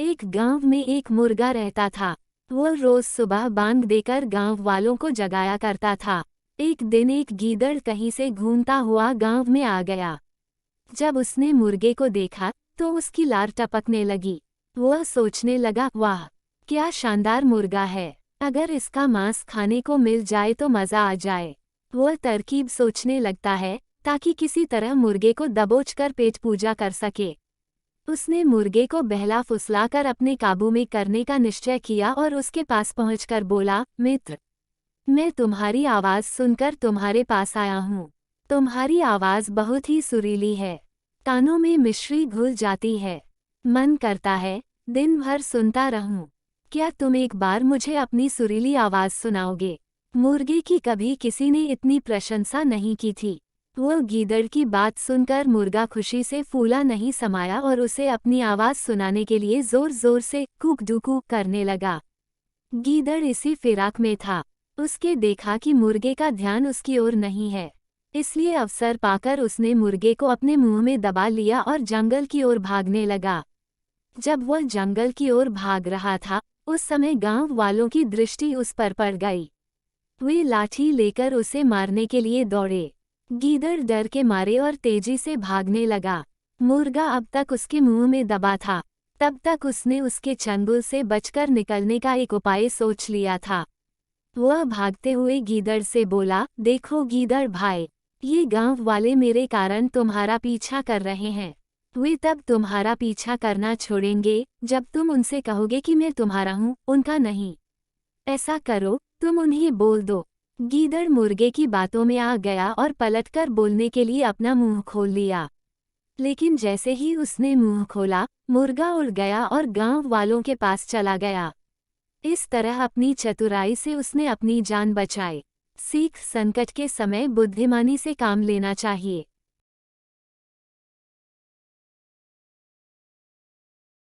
एक गांव में एक मुर्गा रहता था। वह रोज सुबह बांग देकर गांव वालों को जगाया करता था। एक दिन एक गीदड़ कहीं से घूमता हुआ गांव में आ गया। जब उसने मुर्गे को देखा तो उसकी लार टपकने लगी। वह सोचने लगा, वाह क्या शानदार मुर्गा है, अगर इसका मांस खाने को मिल जाए तो मजा आ जाए। वह तरकीब सोचने लगता है ताकि किसी तरह मुर्गे को दबोचकर पेट पूजा कर सके। उसने मुर्गे को बहला फुसलाकर अपने काबू में करने का निश्चय किया और उसके पास पहुंचकर बोला, मित्र, मैं तुम्हारी आवाज सुनकर तुम्हारे पास आया हूँ। तुम्हारी आवाज बहुत ही सुरीली है, कानों में मिश्री घुल जाती है। मन करता है दिन भर सुनता रहूं। क्या तुम एक बार मुझे अपनी सुरीली आवाज सुनाओगे? मुर्गे की कभी किसी ने इतनी प्रशंसा नहीं की थी। वह गीदड़ की बात सुनकर मुर्गा खुशी से फूला नहीं समाया और उसे अपनी आवाज सुनाने के लिए जोर जोर से कूक डुकू करने लगा। गीदड़ इसी फिराक में था। उसके देखा कि मुर्गे का ध्यान उसकी ओर नहीं है, इसलिए अवसर पाकर उसने मुर्गे को अपने मुंह में दबा लिया और जंगल की ओर भागने लगा। जब वह जंगल की ओर भाग रहा था, उस समय गांव वालों की दृष्टि उस पर पड़ गई। वे लाठी लेकर उसे मारने के लिए दौड़े। गीदड़ डर के मारे और तेजी से भागने लगा। मुर्गा अब तक उसके मुंह में दबा था। तब तक उसने उसके चंगुल से बचकर निकलने का एक उपाय सोच लिया था। वह भागते हुए गीदड़ से बोला, देखो गीदड़ भाई, ये गांव वाले मेरे कारण तुम्हारा पीछा कर रहे हैं। वे तब तुम्हारा पीछा करना छोड़ेंगे जब तुम उनसे कहोगे कि मैं तुम्हारा हूँ, उनका नहीं। ऐसा करो, तुम उन्हें बोल दो। गीदड़ मुर्गे की बातों में आ गया और पलटकर बोलने के लिए अपना मुंह खोल लिया। लेकिन जैसे ही उसने मुंह खोला, मुर्गा उड़ गया और गांव वालों के पास चला गया। इस तरह अपनी चतुराई से उसने अपनी जान बचाई। सीख, संकट के समय बुद्धिमानी से काम लेना चाहिए।